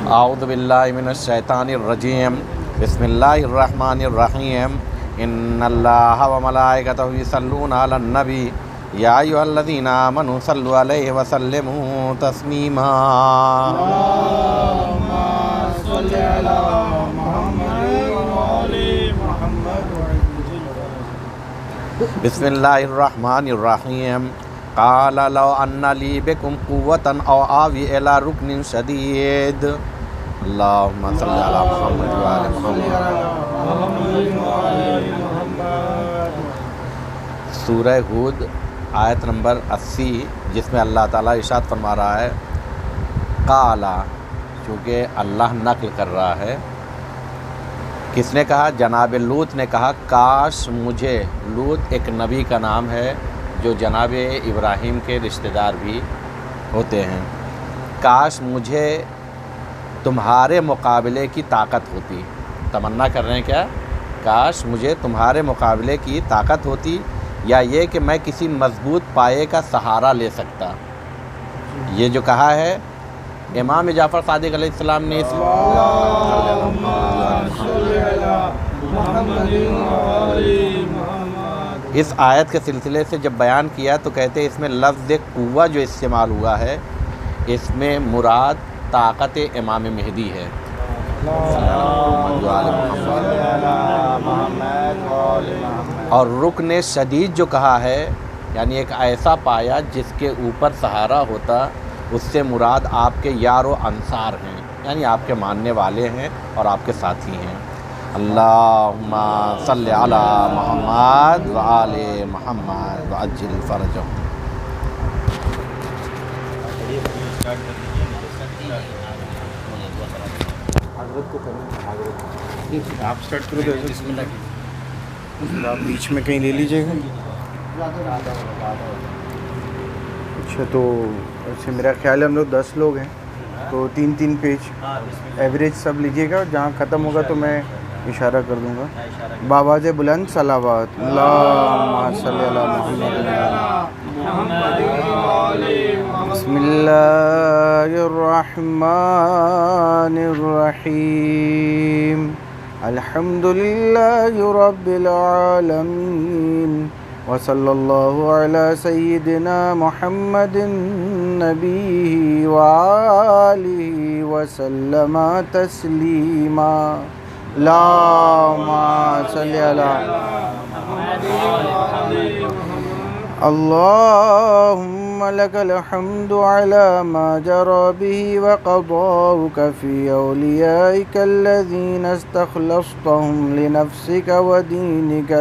اعوذ باللہ من الشیطان الرجیم بسم اللہ الرحمن الرحیم ان اللہ وملائکتہ یصلون علی النبی یا ایھا الذین آمنوا صلوا علیہ وسلموا تسلیما اللہم صل علی محمد وآل محمد بسم اللہ الرحمن الرحیم قال لو ان لی بکم قوة او آوی الی رکن شدید اللہم صل علی محمد وآل محمد۔ سورہ ہود آیت نمبر 80، جس میں اللہ تعالیٰ ارشاد فرما رہا ہے قالا، چونکہ اللہ نقل کر رہا ہے، کس نے کہا؟ جناب لوط نے کہا کاش مجھے، لوط ایک نبی کا نام ہے جو جناب ابراہیم کے رشتہ دار بھی ہوتے ہیں، کاش مجھے تمہارے مقابلے کی طاقت ہوتی۔ تمنا کر رہے ہیں کیا؟ کاش مجھے تمہارے مقابلے کی طاقت ہوتی، یا یہ کہ میں کسی مضبوط پائے کا سہارا لے سکتا۔ یہ جو کہا ہے امام جعفر صادق علیہ السلام نے اس آیت کے سلسلے سے جب بیان کیا تو کہتے اس میں لفظ قوہ جو استعمال ہوا ہے، اس میں مراد طاقت امام مہدی ہے۔ اور رکن شدید جو کہا ہے، یعنی ایک ایسا پایا جس کے اوپر سہارا ہوتا، اس سے مراد آپ کے یار و انصار ہیں، یعنی آپ کے ماننے والے ہیں اور آپ کے ساتھی ہیں۔ اللہم صلی علی محمد وآل محمد وعجل فرجہم۔ آپ سٹارٹ کرو تو بسم اللہ، آپ بیچ میں کہیں لے لیجیے گا۔ اچھا، تو ایسے میرا خیال ہے ہم لوگ 10 لوگ ہیں، تو 3 پیج ایوریج سب لیجیے گا، جہاں ختم ہوگا تو میں اشارہ کر دوں گا۔ بآواز بلند صلوات، اللہم صلی علی محمد۔ بسم اللہ الرحمن الرحیم، الحمد للہ رب العالمین، وصلی اللہ علی سیدنا محمد نبی وآلہ وسلم تسلیما۔ اللہم صلی علی اللہم لک الحمد علی ما جرى به وقضاؤك في أوليائك الذين استخلصتهم لنفسك ودينك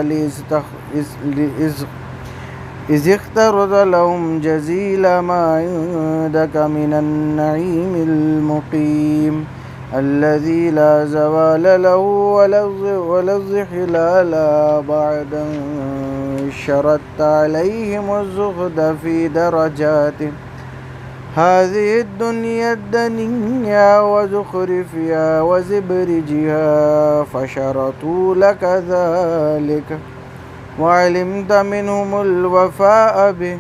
إذ اخترت لهم جزيل ما عندك من النعيم المقيم الذي لا زوال له ولا الضحلال بعد شردت عليهم الزهد في درجات هذه الدنيا الدنيا وزخرفها وزبرجها فشرطوا لك ذلك وعلمت منهم الوفاء به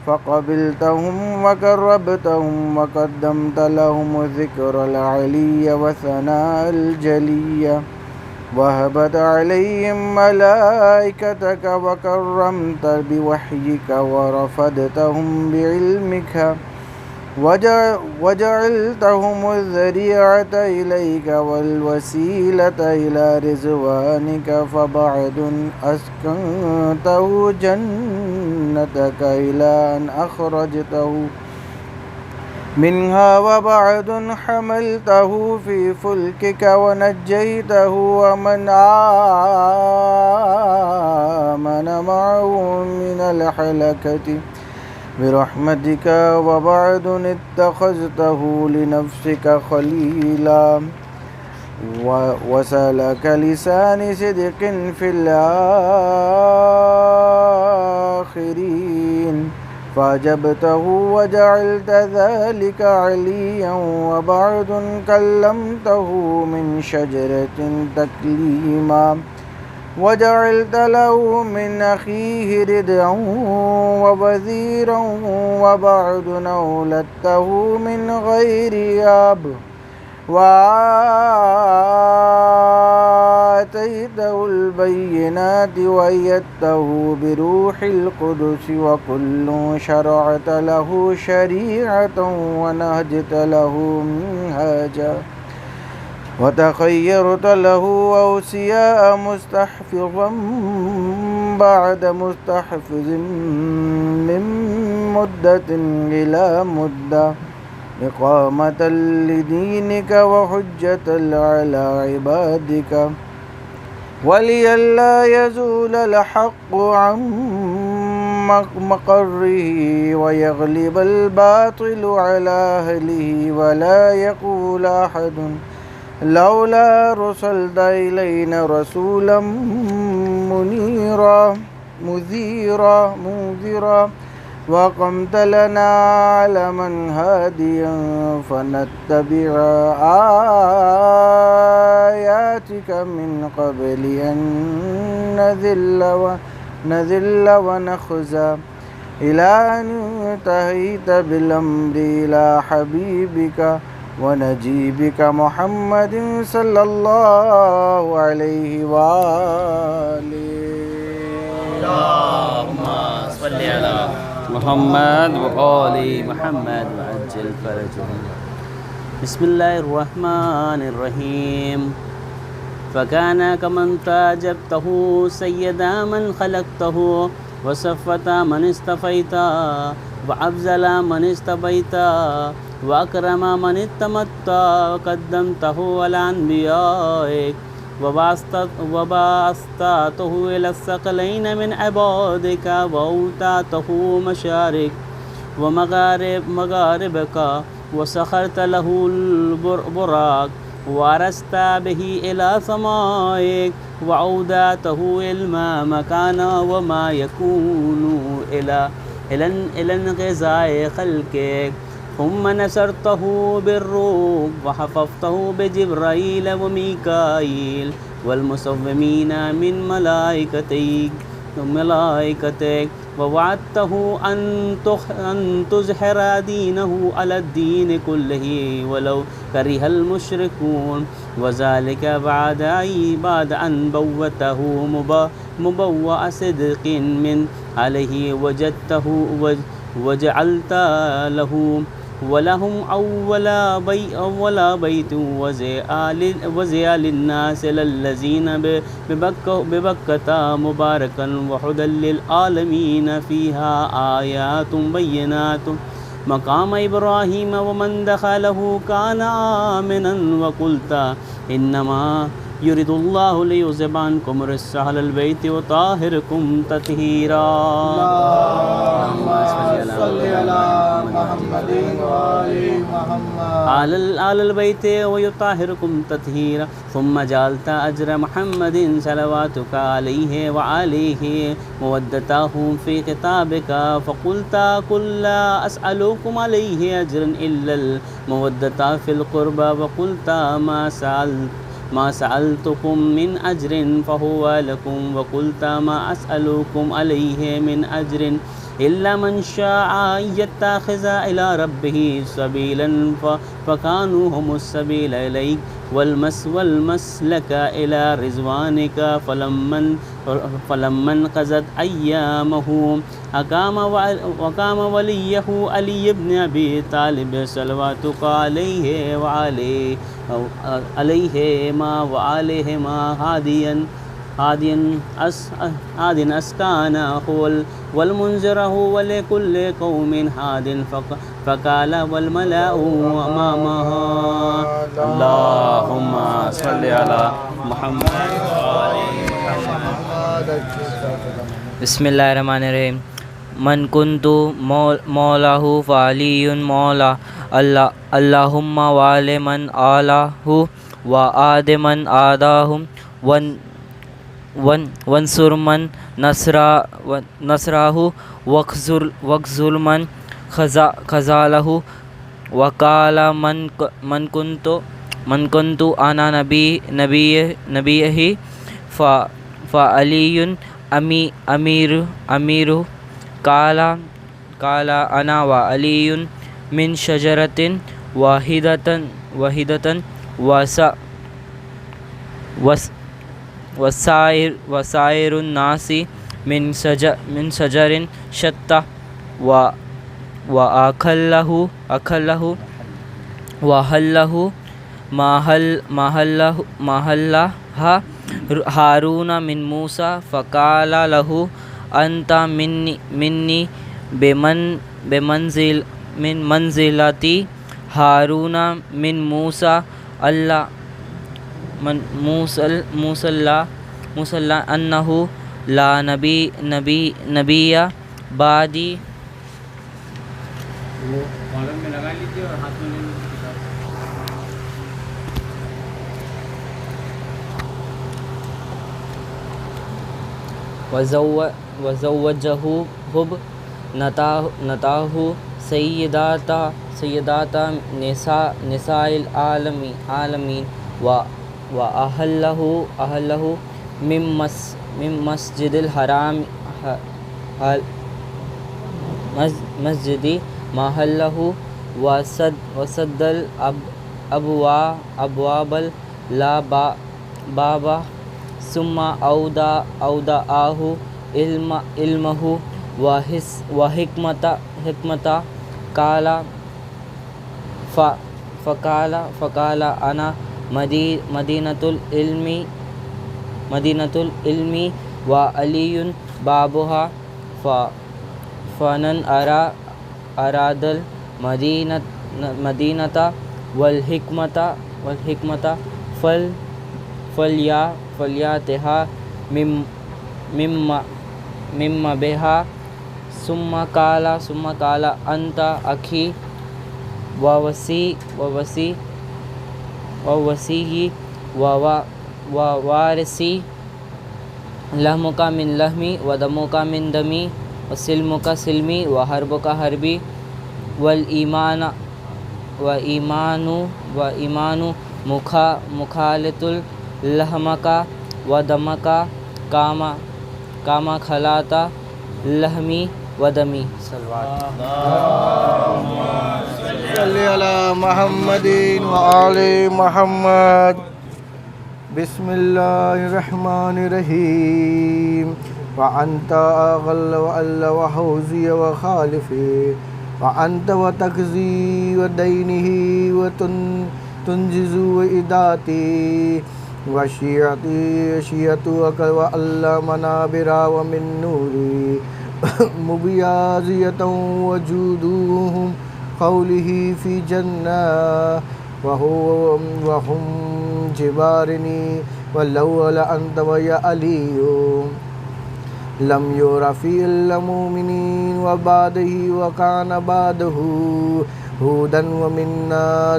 فقبلتهم وقربتهم وقدمت لهم الذكر العلي وثناء الجلي وهبت عليهم ملائكتك وكرمت بوحيك ورفدتهم بعلمك وجعلتهم الذريعة إليك والوسيلة إلى رضوانك فبعد أسكنته جنتك إلى أن أخرجته منها وبعد حملته في فلكك ونجيته ومن آمن معه من الحلكة برحمتك وبعد اتخذته لنفسك خليلا وسلك لسان صدق في الآخرين فأجبته وجعلت ذلك عليا وبعد كلمته من شجرة تكليما وجعلت له من أخيه ردعا ووزيرا وبعد أولدته من غير أب وآتيته البينات وأيدته بروح القدس وكل شرعت له شريعة ونهجت له منهاجا وتخيرت له أوصياء مستحفظا بعد مستحفظ من مدة إلى مدة إقامة لدينك وحجة على عبادك ولئلا يزول الحق عن مقره ويغلب الباطل على أهله ولا يقول أحد لولا رسلت إلينا رسولا منذرا وقمت لنا علما هاديا فنتبع آياتك من قبل أن نذل ونخزى إلى أن انتهيت بالأمر إلى حبيبك ونجيبك محمد صلى الله عليه وآله. اللهم صل على محمد وآل محمد وعجل فرجهم. بسم الله الرحمن الرحيم. فكان كمن تعجبته سيدا من خلقته وصفت من استفيت وأفضل من استبيت وأكرم من اتمت وقدمته على أنبيائك وباسطته إلى الثقلين من عبادك وأوتاته مشارق ومغاربك وسخرت له البراق وأرست به إلى سمائك وأودعته علما مكانا وما يكون إلى انقضاء خلقك ثم نصرته بالروح وحفظته بجبرائيل وميكائيل والمصومين من ملائكتك ووعدته أن تظهر دينه على الدين كله ولو كره المشركون وذلك بعد أن بوته مبوأ صدق من عليه وجدته وجعلت له ولهم أول بيت وزيا للناس للذين ببكة مباركا وهدى للعالمين فيها آيات بينات مقام إبراهيم ومن دخله كان آمنا وقلت إنما يريد الله ليذهب عنكم الرجس أهل البيت وطاهركم تطهيرا. اللهم صل على محمد وآل محمد آل البيت ويطهركم تطهيرا. ثم جعلت أجر محمد صلواتك عليه وعليه مودته في كتابك فقلت قل لا أسألكم عليه أجرا إلا المودة في القربى وقلت ما سألتكم من أجر فهو لكم وقلت ما أسألكم عليه من أجر إلا من شاء أن يتخذ إلى ربه سبيلا فكانوا هم السبيل إليك والمسلك إلى رضوانك فلما انقضت أيامه أقام وليه علي بن أبي طالب صلواتك عليهما وعليهما هادٍ أسكانه والمنذر هو ولكل قوم هاد فقال والملأ أمامها اللهم صل على محمد بسم الله الرحمن الرحيم. من كنت مولاه فعلي مولا اللهم وعلى من آله وآد من آداه وانصر من نصره واخذل من خذله وقال من كنت أنا نبيه فعلی امیر قال انا وعلی من شجرۃ واحدۃ وسائر الناس من شجر شتى وأكله وحله محلها هارون من موسى فقال له أنت مني من منزلتي هارون من موسى الله موسى أنه لا نبي بعدي. وہ کالم میں لگا لیجیے اور ہاتھ میں لے لیجیے کتاب. وزوجه نتاه سيدات نساء العالمين وأهله من مسجد الحرام مسجد محله وسد الأبواب لا باب ثم أودعه علمه وحكمة قال فقال أنا مدينة العلم وعلي بابها فمن أراد المدينة والحكمة فليأتها مما بها. ثم قال أنت أخي ووصي ووارثي لحمك من لحمي ودمك من دمي وسلمك سلمي وحربك حربي وإيمان مخالط لحمك ودمك كما خلات لحمي ودمي. صلی علی محمد وآل محمد. بسم اللہ الرحمن الرحیم. وأنت أغل وأل وحوزي وخالفي وأنت وتكزي ودينه وتنجز وإداتي وشيعتي شيعتك وأل منابر ومن نوري مبيازية وجودهم قوله في جنة وهم جبارني والأول أنت ويا علي لم ير في المؤمنين وبعده وكان بعده هودا ومنا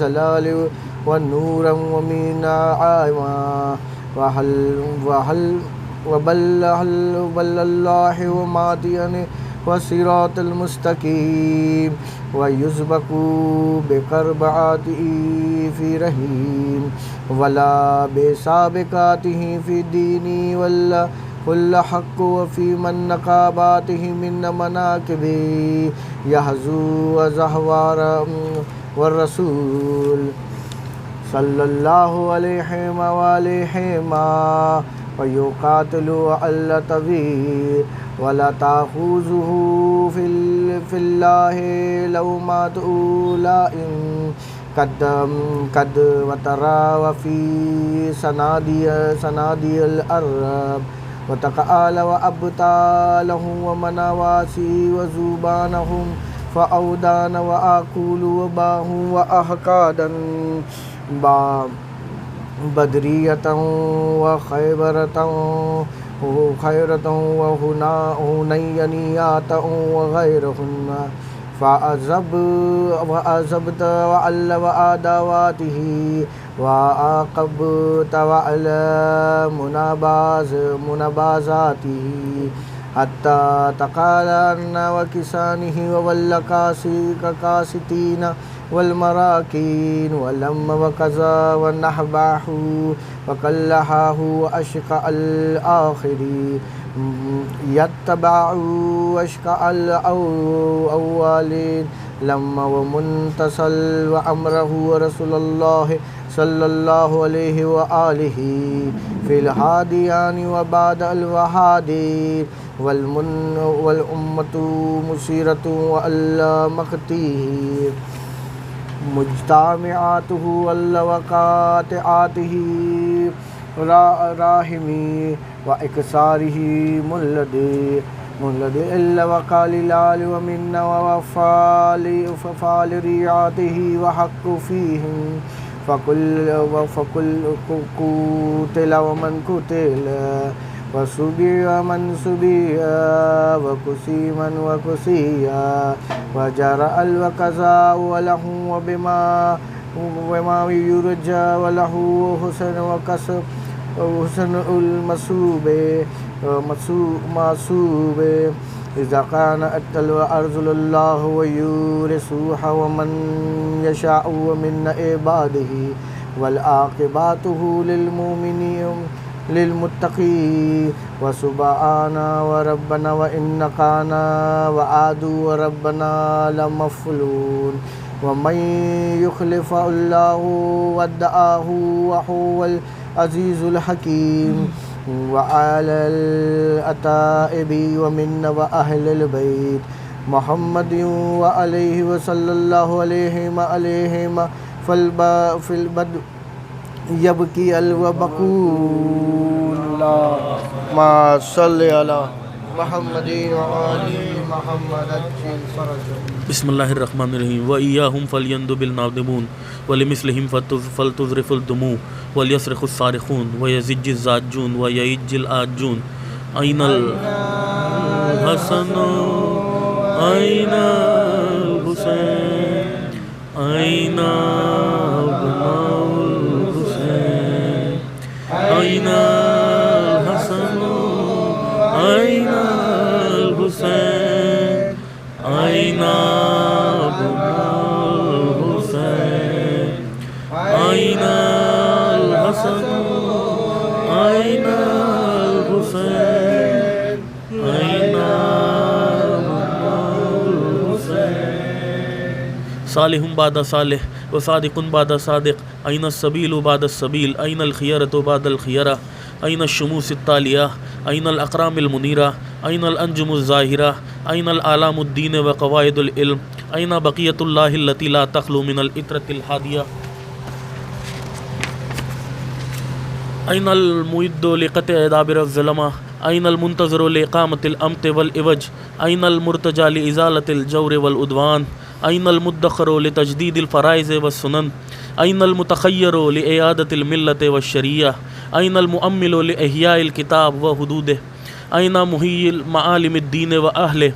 زلال ونورا ومنا عاما وهل وبل الله وماتيا وصراط المستقيم ويسبق بقرباته في رحيم ولا بسابقاته في الدين ولا كل حق وفي من نقاباته من مناكبه يحزو وزهوار والرسول صلى الله عليه وآله ويقاتل على تبيه ولا تأخذه في الله لومات لائم قد وترى وفي سنادي الأرب وتقال وأبطالهم ومناواسي وزبانهم فأودان وآكول وباهم وأحقادا بدرية وخيبرة وهنينيات وغيرهن فأعزبت وعل وآدواته وعاقبت وعلى منابازاته حتى تقالن وكسانه وولكاسي ككاستين والمراكين ولم وكذا ونحباه وكلحاه وأشقى الآخرين يتبع أشقى الأولين لما ومنتصل وأمره رسول الله صلى الله عليه وآله في الهاديان وبعد الوهادين والأمة مسيرة وألا مختيه مجتمعاته وألا وقاطعاته راحمي وإكساره مولد إلا وقال لال ومن وفال رياته وحق فيهم فكل قتل ومن قتل وسبي ومن سبي وكسي من وكسي وجرى الوكزاء وله وبما يرجى وله حسن وكسب حسن المصوب إذا كان أتل وأرزل الله ويورثوها ومن يشاء ومن عباده والعاقباته للمؤمنين للمتقين وسبحان وربنا وإن كان وعد وربنا لمفعول ومن يخلف الله ودعاه وهو العزيز الحكيم وعلى الأتائب ومن وأهل البيت محمد وعليه وصلى الله عليهم في البدء يبكي الوبكون اللهم صل على محمد وآل محمد أجل فرجهم. بسم اللہ الرحمن الرحیم وَإِيَّاهُمْ فَلْيَنْدُبِ النَّادِمُونَ وَلِمِثْلِهِمْ فَلْتُذْرِفُ الدُّمُوعُ وَلْيَصْرِخُ الصَّارِخُونَ وَيَزِجِّ الزَّاجُّونَ وَيَئِجِّ الْآجُّونَ أَيْنَ الْحَسَنُ أَيْنَ الْحُسَيْنُ أَيْنَ أَبْنَاءُ الْحُسَيْنِ أَيْنَ الْحَسَنُ أَيْنَ الْحُسَيْنُ أَيْنَ أبناء الحسين أين الحسن أين الحسين أين أبناء الحسين صالح بعد صالح وصادق بعد صادق أين السبيل بعد السبيل أين الخيرة بعد الخيرة أين الشموس التالية أين الأقرام المنيرة أين الأنجم الزاهرة أين الآلام الدين وقواعد العلم أين بقية الله التي لا تخلو من الإطرة الحادية أين المعد لقطع دابر الظلمة أين المنتظر لإقامة الأمت والإوج أين المرتجى لإزالة الجور والعدوان أين المدخر لتجديد الفرائض والسنن أين المتخير لإعادة الملة والشريعة أين المؤمل لإحياء الكتاب وحدوده أين محيي معالم الدين وأهله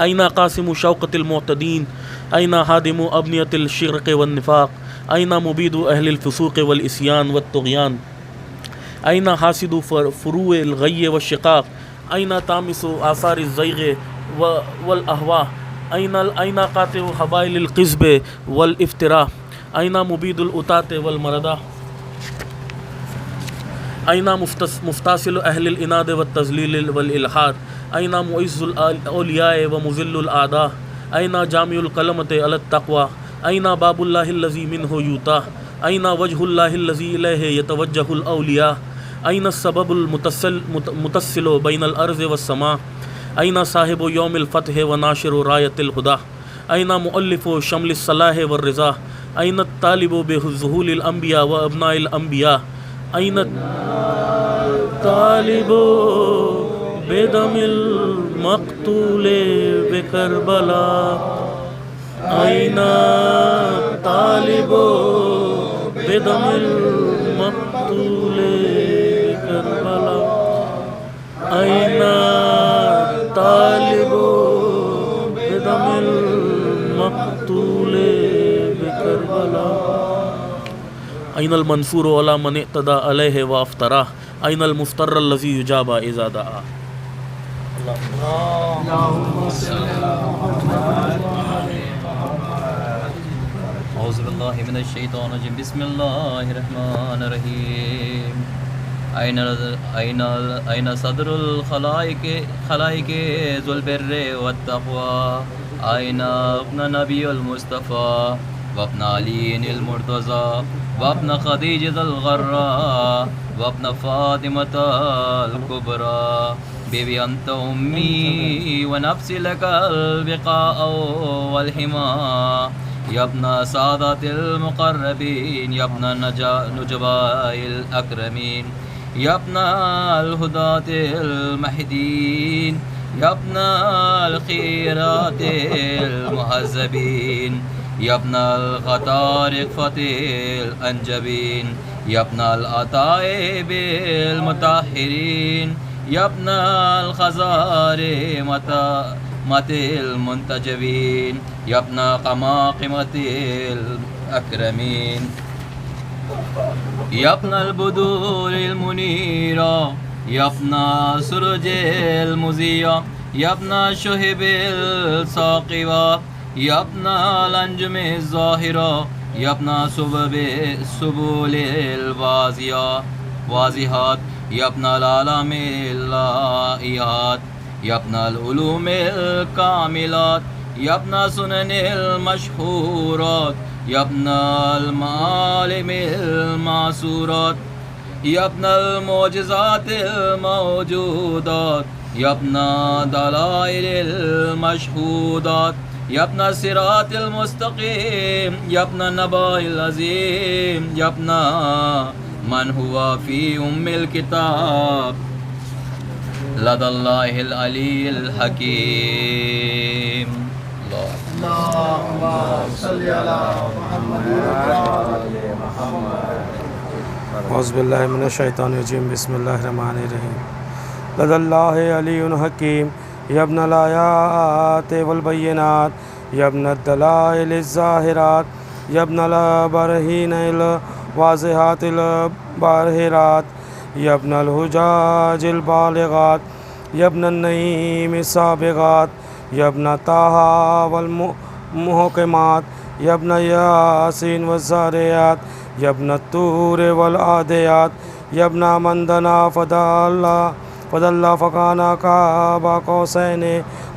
أين قاسم شوقة المعتدين أين هادم أبنية الشرك والنفاق أين مبيد أهل الفسوق والإسيان والطغيان أين حاسد فروع الغي والشقاق أين تامس آثار الزيغ والأهواء أين قاطع حبائل القذب والافتراء أين مبيد الأتاة والمردة أين مفتاصل أهل الإناد والتذليل والإلحاد أين معز الأولياء ومذل الأعداء أين جامع الكلمة على التقوى أين باب الله الذي منه يؤتى أين وجه الله الذي إليه يتوجه الأولياء أين السبب المتصل بين الأرض والسماء أين صاحب يوم الفتح وناشر راية الهدى أين مؤلف شمل الصلاح والرضا أين الطالب بظهور الأنبياء وأبناء الأنبياء أين الطالب بدم المقتول بكربلاء أين الطالب بدم المقتول بكربلاء أين الطالب بدم المقتول بكربلاء أين المنصور على من اعتدى عليه وافتراه أين المفتر الذي يجاب إذا دعا اللهم صل على محمد اعوذ باللہ من الشیطان الرجیم بسم اللہ الرحمن الرحیم این صدر الخلائق ذو البر والتقوى این ابن نبی المصطفیٰ وابن علی المرتضی وابن خدیجہ الغراء وابن فاطمۃ الکبریٰ بیوی انت امی ونفس لک البقاء والحما یا ابن سادات المقربین یا ابن نجباء الاکرمین یا ابن الہدات المہدین یا ابن الخیرات المہذبین یا ابن الخطارقفۃ الانجبین یا ابن العطائب المطہرین یا ابن الخزارمۃ المنتجبین یا ابن قماقمۃ الاکرمین یا ابن البدور المنیرہ یا ابن سرج المضیہ یا ابن شہب الثاقبہ یا ابن الانجم الظاہرہ یا ابن سبل الواضحات یا ابن العالم اللائحات یا ابن العلوم الکاملات یا ابن سنن المشہورات یا ابن المعالم المعصورات یا ابن المعجزات الموجودات یا ابن دلائل المشہودات یا ابن الصراط المستقیم یا ابن النبأ العظیم یا ابن من ہوا فی ام الکتاب لدى اللہ العلی الحکیم اعوذ باللہ من الشیطان الرجیم بسم اللہ الرحمن الرحیم لدى اللہ علی حکیم یا ابن الآیات والبینات یا ابن الدلائل الظاہرات یا ابن البرہین الواضحات الباہرات یا ابن الحجاج البالغات یا ابن النعیم السابغات یا ابن طٰہٰ والمحکمات یا ابن یاسین والزاریات یا ابن الطور والعادیات یا ابن من دنا فضل فکانا قاب قوسین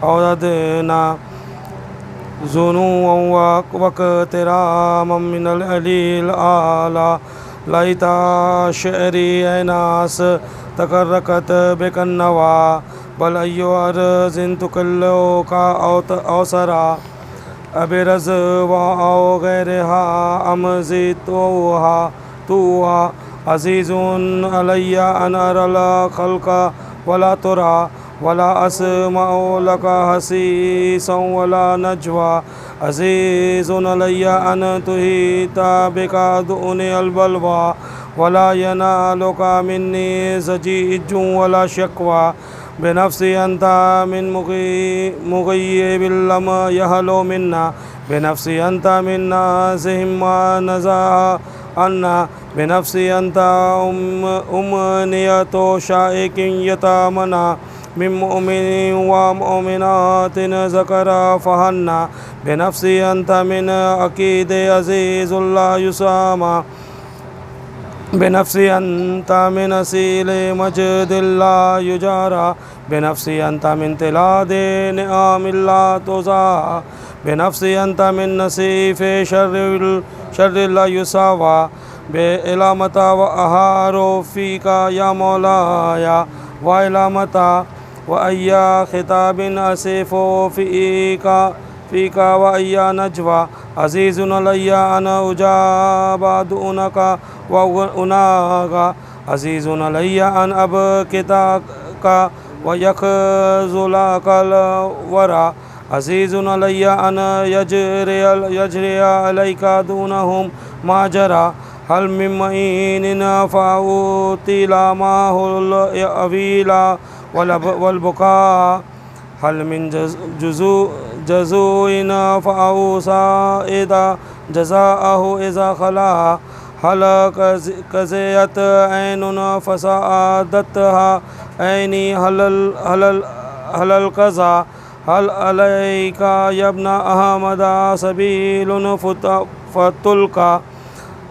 او ادنی ظنوا واقترابا من العلی الاعلی لیت شعری ناس تکرکت بک النوا بل ای ارض تکلوک اوسرا ابرز و او غیرها امضی توها عزیز علی ان اری الخلق ولا ترى ولا اسمع لك حسیسا ولا نجوى عزیز علی ان تحیط بک دون البلوى ولا ينالك مني زجیج ولا شکوى بنفسی انت من مغیب لم یحلو منا بنفسی انت من نازهم نزاع عنا بنفسی انت امنیت شائک یتامنا من مؤمن ومؤمنات ذکر فہنا بنفسی انت من عقید عزیز لا یسامى بنفسی انت من اصیل مجد لا یجارى بنفسی انت من تلاد نعام لا تضاع بنفسی انت من نصیف شر لا یساوى بعلامت وأهار فيك يا مولاي وعلامت وأي خطاب أسف فيك وأي نجوى عزيز علي أن أجاب دونك وأناغ عزيز علي أن أبكتك ويخذلك الورى عزيز علي أن يجري عليك دونهم ما جرى هل من معين فأوطل معه الأويل والبكاء هل من جزوء فأوصى إذا جزاءه إذا خلا هل كزيت عين فسادتها عيني هل القضاء هل عليك يا ابن أحمد سبيل فتلك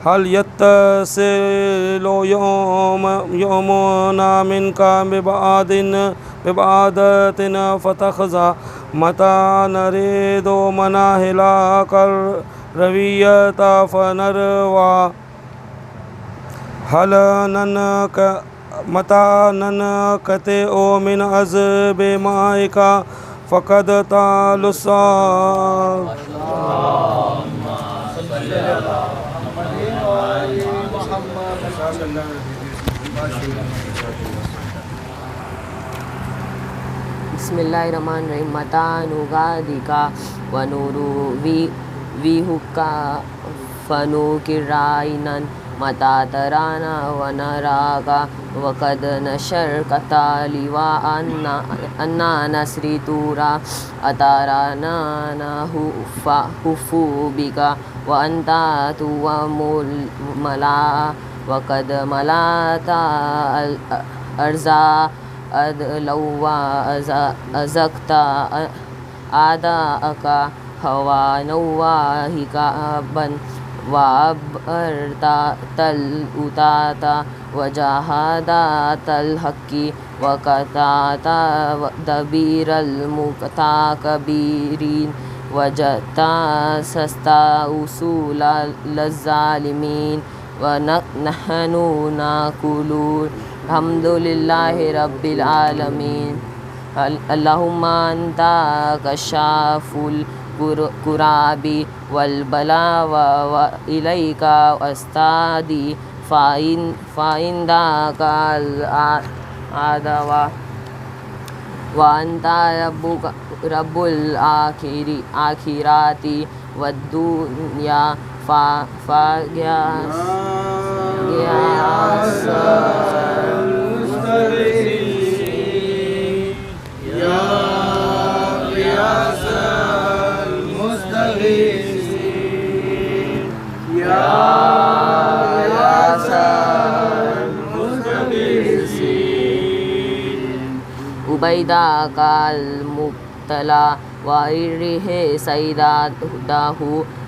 هل يتصل يومنا منك ببعادة فتخزى متى نريد مناهلك الروية فنروى هل متى ننقطع من عذب مائك فقد طال الصبر. بسم اللہ الرحمن الرحیم. متا نغادیکا ونورو ویہکا فنوکرائنن متا ترانا ونراکا وقد نشرکتا لیوا انا نسری تورا اتارانا حفو بکا وانتا توم ملا وقد ملاتا ارزا ادلوا ازکتا آداءکا ہوا نواہکا بن وابرتا تل اتاتا وجاہدات الحقی وقتاتا دبیر المتکبرین وجتا سستا اصول للظالمین ونحن ناقول الحمد للہ رب العالمین. اللہم انتا کشاف الکراب والبلا وإلیک استادی فعندک العدو وانتا رب الآخرات والدنیا فاغیاس عبیدہ کا المبتلا وارہ سیدہ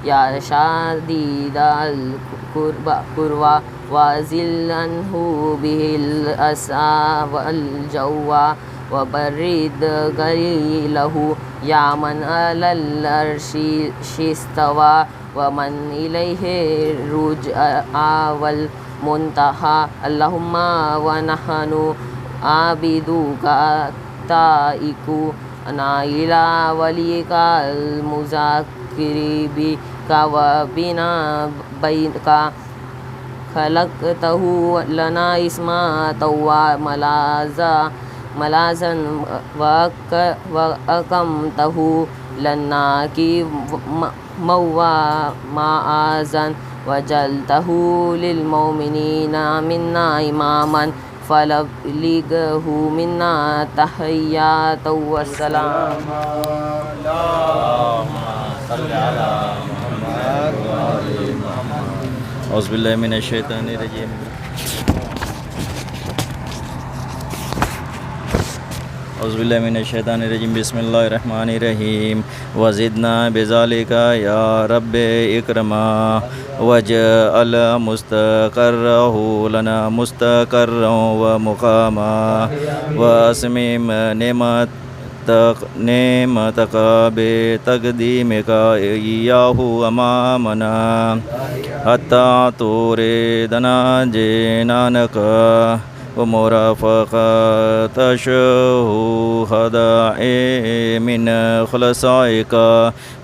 یا شادید القربہ وزلنہ بہ الاسا والجوا وبرد غلیلہ یا من علی العرش استوى ومن الیہ رجع والمنتہى. اللہم ونحن عابدوک تائک نائلہ ولیک المذکر بک وبنا بینک خلقتہ لنا اسمتا وملاذا وأقمتہ لنا کی معاذا وجعلتہ للمؤمنین منا اماما فليبلغه منا تحيات والسلام. اعوذ باللہ من الشیطان الرجیم. اعوذ باللہ من الشیطان الرجیم. بسم اللہ الرحمن الرحیم. وزدنا بذالک یا رب اکرما وجعل مستقرہ لنا مستقرا ومقاما واسمم نعمتک بتقدیمک ایاہ امامنا حتی توردنا جنانک ومرافقة شهداء من خلصائك.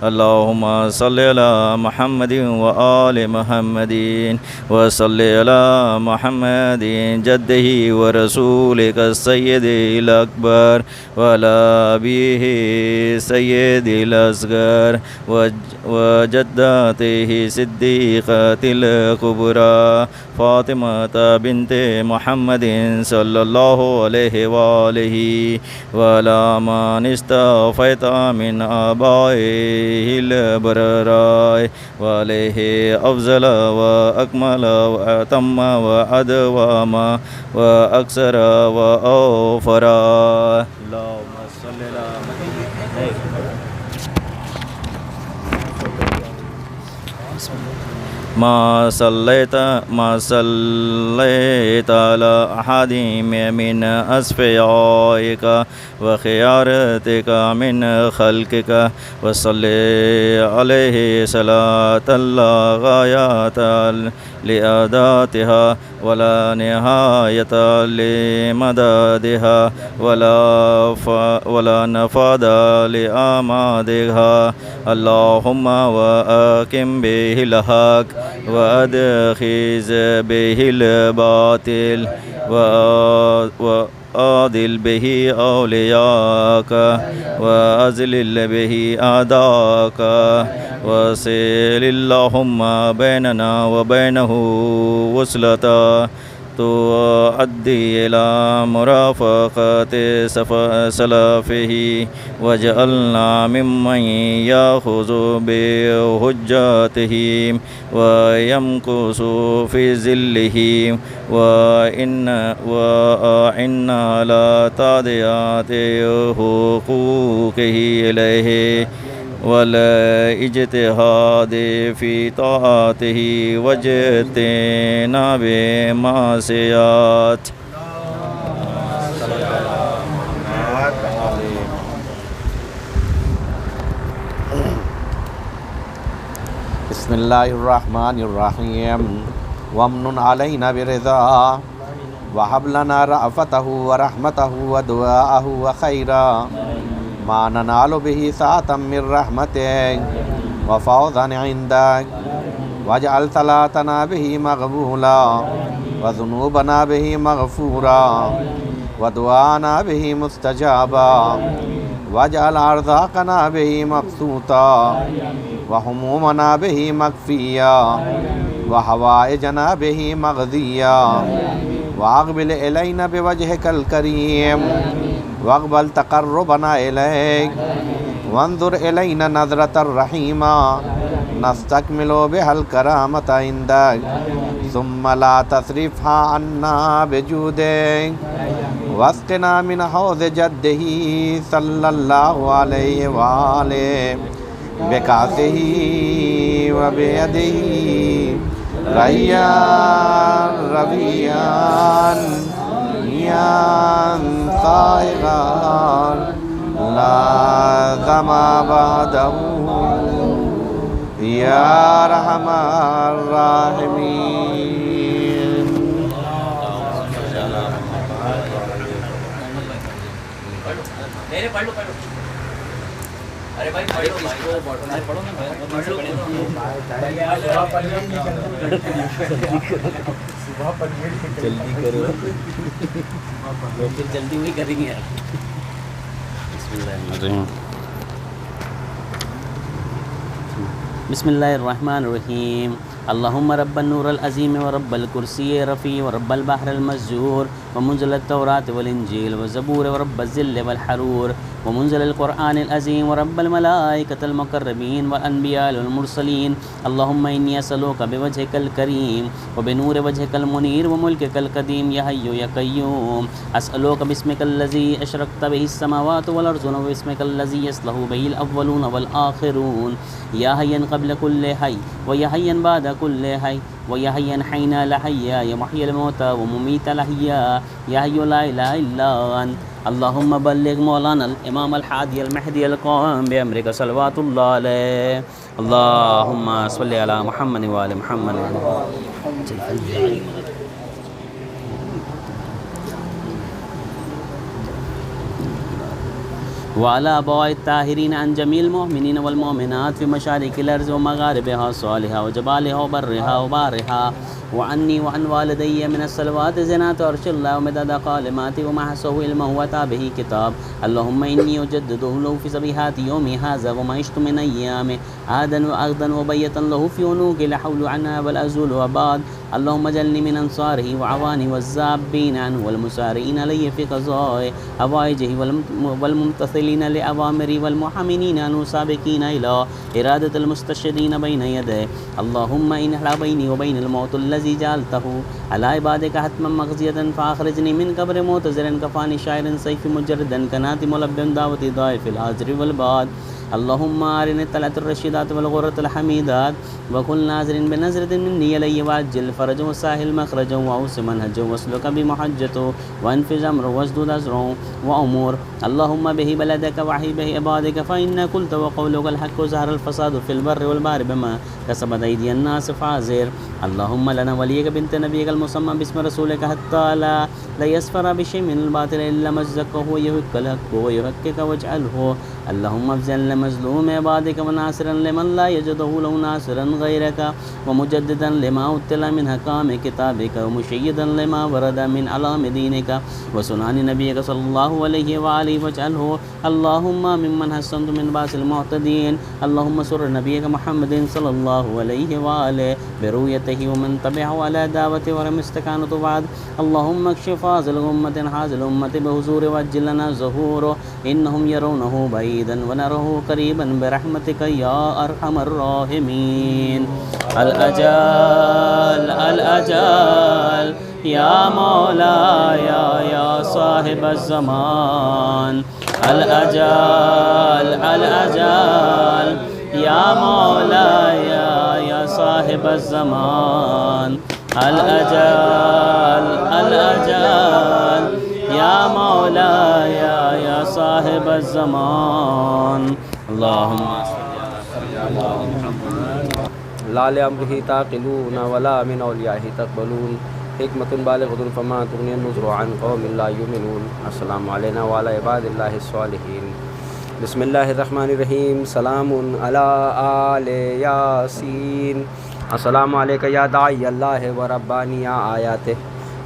اللهم صل على محمد وآل محمد وصل على محمد جده ورسولك السيد الأكبر وعلى أبيه سيد الأصغر وجدته صديقة الكبرى فاطمة بنت محمد صلی اللہ علیہ وآلہ وعلی من استفیت من آبائه البراء وعلیہ افضل واکمل واتم وادوام واکثر واوفر. اللهم صل على ما صليت على أحد من أصفيائك وخيارتك من خلقك وصلي عليه صلاة لا غاية لأداتها ولا نهاية لمدادها ولا نفاد لآمادها. اللهم وأقم به الحق وأدخز به الباطل وأعدل به أولياءك وأذلل به أعداءك وصل اللهم بيننا وبينه وصلة تؤدي إلى مرافقة سلفه واجعلنا ممن يأخذ بحجتهم ويمكث في ظلهم وإنا على تأدية حقوقه إليه والاجتهاد في طاعته واجتناب معصيات. بسم الله الرحمن الرحيم وامن علينا برضاه وهب لنا رأفته ورحمته ودعاءه وخيرا ما ننال به ساعة من رحمتك وفوزا عندك واجعل صلاتنا به مقبولا وذنوبنا به مغفورا ودعانا به مستجابا واجعل أرزاقنا به مبسوطا وهمومنا به مكفيا وحوائجنا به مغذيا وأقبل إلينا بوجهك الكريم واقبل تقربنا إليك وانظر إلينا نظرة رحيمة نستكمل بها الكرامة عندك ثم لا تصرفها عنا بجودك واسقنا من حوض جده صلى الله عليه وآله بكأسه وبيده ريان ربيان صائغان لا ظما بعده يا أرحم الراحمين. جلدی کرو وہ پھر جلدی نہیں کریں گے. بسم اللہ الرحمن الرحیم. اللهم رب النور العظیم ورب الکرسی رفیع ورب البحر المسجور ومنزل التوراة والانجیل والزبور ورب الذل والحرور ومنزل القرآن العظیم ورب الملائکة المقربین والانبیاء والمرسلین. اللهم انی اسألوک بوجهک الکریم وبنور وجهک المنیر وملکک القدیم یا حی یا قیوم. اسألوک باسمک الذی اشرقت به السماوات والارض وباسمک الذی یصلح به الاولون والآخرون یا حیا قبل کل حی ویا حیا بعد كل حي ويا حيا حين لا حيا يا محيي الموتى ومميت الأحياء يا حي لا إله إلا أنت. اللهم بلغ مولانا الإمام الحادي المهدي القائم بأمرك صلوات الله عليه. اللهم صل على محمد وآل محمد وعلى أبواب الطاهرين عن جميع المؤمنين والمؤمنات في مشارق الأرض ومغاربها صالحها وجبالها وبرها وبارها وعني وعن والدي من الصلوات زنات عرش الله ومدد كلماته وما حسه علمه وتابه كتاب. اللهم إني أجدده له في صبيحات يومي هذا وما عشت من أيامه عادا وأغدا وبيتا له في عنوقي لا حول عنها بل أزول وبعد. اللهم اجعلني من أنصاره وعوانه والزابين عنه والمسارعين عليه في قضائه حوائجه والممتثلين لأوامره والمحامين عنه سابقين إلى إرادة المستشهدين بين يديه. اللهم إن احلى بيني وبين الموت الذي جعلته على عبادك حتما مغزية فأخرجني من قبر معتذرا كفاني شاعر سيف مجردا كناتم ملبم دعوة ضائف الحاضر والبعد. اللهم أرنا الطلعة الرشيدات والغرة الحميدات وكل ناظر بنظرة مني إليه وعجل فرجه وساهل مخرجه وأوس منهجه واسلك بمحجته وانفذ أمره واسدد أزره وأمور. اللهم به بلدك وحي به عبادك فإن قلت وقولك الحق ظهر الفساد في البر والبحر بما كسبت أيدي الناس فاعذر. اللهم لنا وليك بنت نبيك المسمى باسم رسولك حتى لا يسفر بشيء من الباطل إلا مزقه ويهك الحق ويهكك واجعله. اللهم افزل لمظلوم عبادك وناصرا لمن لا يجده له ناصرا غيرك ومجددا لما أوتل من حكام كتابك ومشيدا لما ورد من علام دينك وسنن نبيك صلى الله عليه وآله واجعله. اللهم ممن حسنت من باس المعتدين. اللهم سر نبيك محمد صلى الله عليه وآله برؤيته ومن تبعه على دعوته ورم استكانة بعد. اللهم اكشف هذه الأمة بحضور وأجل لنا ظهوره إنهم يرونه بعيدا ونره قريبا برحمتك يا أرحم الراحمين. الأجال يا مولاي يا صاحب الزمان. الأجال يا مولاي يا صاحب الزمان. الأجال يا مولاي يا صاحب الزمان. اللهم لا لأمره تعقلون ولا من أوليائه تقبلون. حكمة بالغة فما تغني النذر عن قوم لا يؤمنون. السلام علينا وعلى عباد الله الصالحين. بسم الله الرحمن الرحيم. سلام على آل ياسين. السلام عليك يا داعي الله ورباني آياته.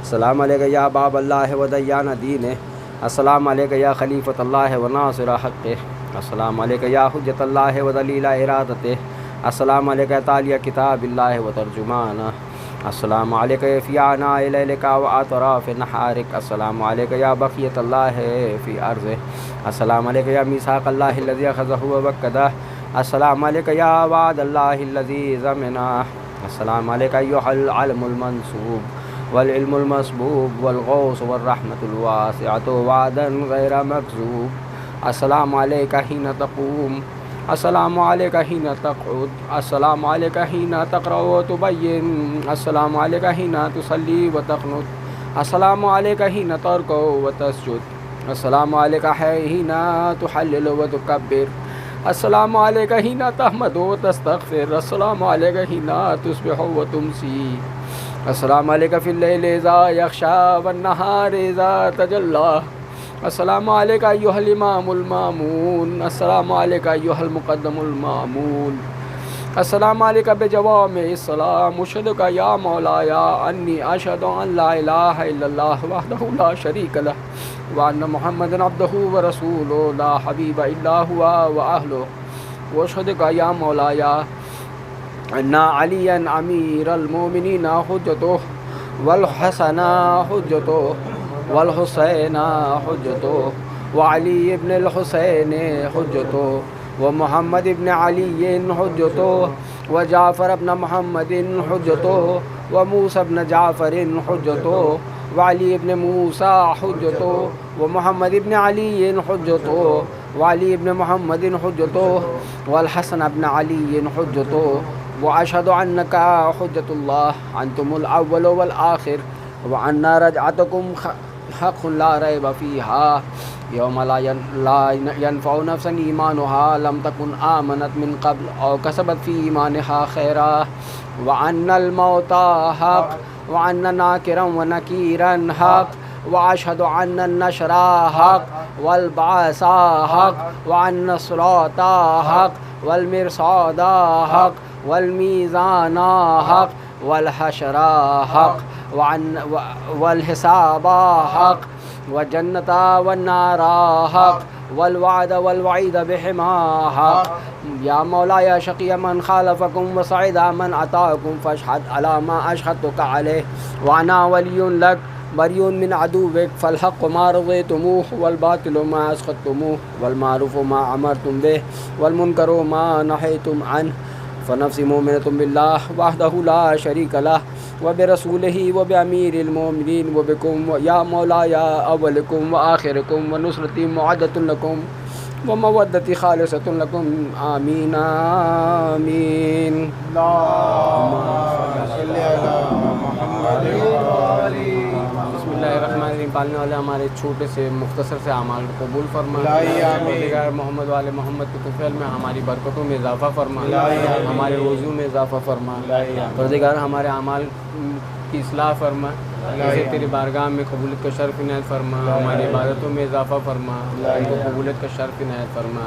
السلام عليك يا باب الله وديان دينه. السلام عليك يا خليفة الله وناصر حقه. السلام عليك يا حجة الله ودليل إرادته. السلام عليك يا تالي كتاب الله وترجمانه. السلام عليك في عناء ليلك وأطراف نحارك. السلام عليك يا بقية الله في أرضه. السلام عليك يا ميثاق الله الذي أخذه وبكده. السلام عليك يا وعد الله الذي زمنه. السلام عليك أيها العلم المنصوب والعلم المسبوب والغوث والرحمة الواسعة وعدا غير مكذوب. السلام عليك حين تقوم. السلام عليك حين تقعد. السلام عليك حين تقرأ وتبين. السلام عليك حين تصلي وتقنت. السلام عليك حين تركع وتسجد. السلام عليك حين تحلل وتكبر. السلام عليك حين تحمد وتستغفر. السلام عليك حين تصبح وتمسي. السلام عليك في الليل إذا يغشى والنهار إذا تجلى. السلام عليك أيها الإمام المامون. السلام عليك أيها المقدم المامون. السلام عليك بجوامع السلام. أشهدك يا مولاي أني أشهد أن لا إله إلا الله وحده لا شريك له وأن محمدا عبده ورسوله لا حبيب إلا هو وأهله. وأشهدك يا مولاي أن عليا أمير المؤمنين حجته والحسن حجته والحسين حجته وعلي بن الحسين حجته ومحمد بن علي حجته وجعفر بن محمد حجته وموسى بن جعفر حجته وعلي بن موسى حجته ومحمد بن علي حجته وعلي بن محمد حجته والحسن بن علي حجته. وأشهد أنك حجة الله. أنتم الأول والآخر وأن رجعتكم حق لا ريب فيها يوم لا ينفع نفسا إيمانها لم تكن آمنت من قبل أو كسبت في إيمانها خيرا. وأن الموت حق وأن ناكرا ونكيرا حق. وأشهد أن النشر حق والبعث حق وأن الصراط حق والمرصاد حق والميزان حق والحشر حق والحساب حق والجنة والنار حق والوعد والوعيد بهما حق. يا مولاي شقي من خالفكم وسعيد من أتاكم فاشهد على ما أشهدتك عليه. وأنا ولي لك بريء من عدوك. فالحق ما رضيتموه والباطل ما أسخطتموه والمعروف ما أمرتم به والمنكر ما نهيتم عنه. فنفسي مؤمنة بالله وحده لا شريك له وبرسوله وبأمير المؤمنين وبكم يا مولاي أولكم وآخركم ونصرتي معدة لكم ومودتی خالصۃ لکم آمین آمین بسم اللہ الرحمن الرحیم. پالنے والے ہمارے چھوٹے سے مختصر سے اعمال کو قبول فرما. پروردگار محمد والے محمد کے طفیل میں ہماری برکتوں میں اضافہ فرما, ہمارے روزوں میں اضافہ فرما. پروردگار ہمارے اعمال کی اصلاح فرما, اسے تیری بارگاہ میں قبولیت کا شرف عنایت فرما. ہماری عبادتوں میں اضافہ فرما, ان کو قبولیت کا شرف عنایت فرما.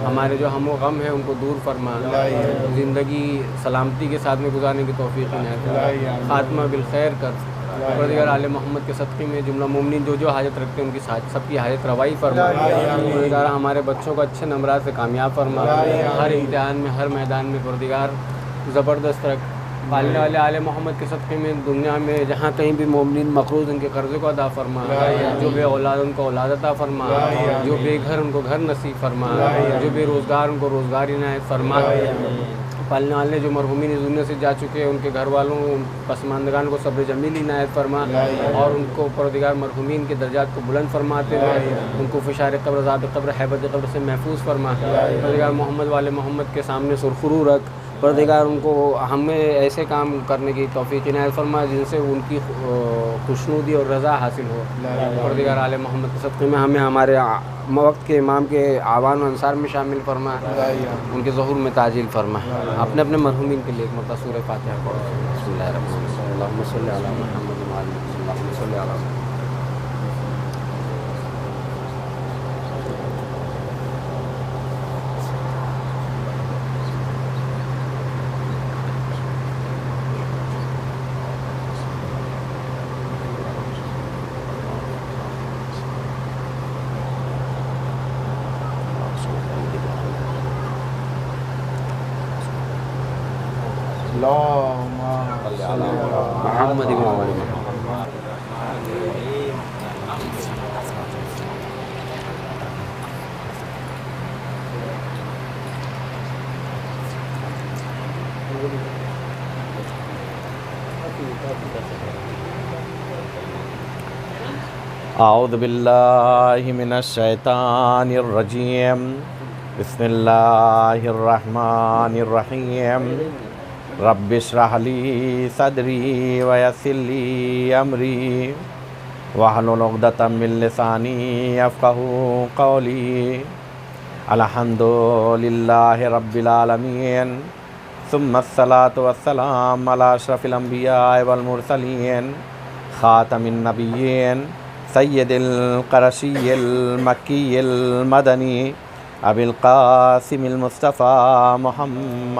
ہمارے جو ہم و غم ہیں ان کو دور فرما, زندگی سلامتی کے ساتھ میں گزارنے کی توفیق عنایت فرما. خاتمہ بالخیر کر. پروردگار آل محمد کے صدقے میں جملہ مومنین جو حاجت رکھتے ہیں ان کی سب کی حاجت روائی فرما. پروردگار ہمارے بچوں کو اچھے نمرات سے کامیاب فرما, ہر امتحان میں ہر میدان میں پروردگار زبردست رکھ. پالنے والے آل محمد کے صدقے میں دنیا میں جہاں کہیں بھی مومنین مقروض ان کے قرضے کو ادا فرما, جو بے اولاد ان کو اولاد عطا فرما, جو بے گھر ان کو گھر نصیب فرما, جو بے روزگار ان کو روزگار عنایت فرما. پالنے والے جو مرحومین اس دنیا سے جا چکے ہیں ان کے گھر والوں پسماندگان کو صبر جمیل عنایت فرما, اور ان کو پروردگار مرحومین کے درجات کو بلند فرماتے ہوئے ان کو فشار قبر, عذاب قبر, حیبت قبر سے محفوظ فرما. پروردگار محمد والے محمد کے سامنے سرخرو رکھ. پروردگار ان کو ہمیں ایسے کام کرنے کی توفیق عنایت فرما جن سے ان کی خوشنودی اور رضا حاصل ہو. پروردگار آل محمد کے صدقے میں ہمیں ہمارے وقت کے امام کے اعوان و انصار میں شامل فرما, ان کے ظہور میں تعجیل فرما. اپنے اپنے مرحومین کے لیے ایک مرتبہ سورہ فاتحہ پڑھو. بسم اللہ الرحمن الرحیم. اللہم صلی علی محمد و علی محمد. اللہم صلی علی محمد. محمد اعوذ باللہ من الشیطان الرجیم. بسم اللہ الرحمن الرحیم. رب اشرح لی صدری ویسر لی امری واحلل عقدۃ من لسانی یفقہوا قولی. الحمد للہ رب العالمین, ثم الصلاۃ والسلام علی اشرف الانبیاء والمرسلین, خاتم النبیین, سید القرشی المکی المدنی, ابی القاسم المصطفیٰ محمد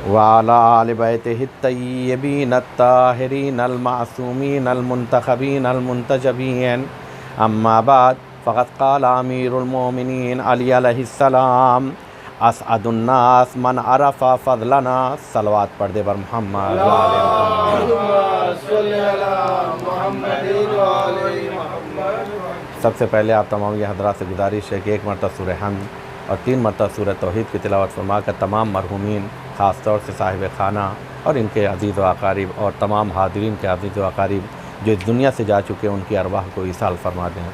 وعلی آل بیتہ الطیبین الطاہرین المعصومین المنتخبین المنتجبین. اما بعد, فقد قال امیر المومنین علی علیہ السلام, اسعد الناس من عرف فضلنا. صلوات پڑھ دے بر محمد. سب سے پہلے آپ تمام یہ حضرات سے گزارش ہے کہ ایک مرتبہ سورہ حمد اور 3 مرتبہ سورہ توحید کی تلاوت فرما کر تمام مرحومین, خاص طور سے صاحب خانہ اور ان کے عزیز و اقارب اور تمام حاضرین کے عزیز و اقارب جو اس دنیا سے جا چکے ہیں ان کی ارواح کو ایصال فرما دیں.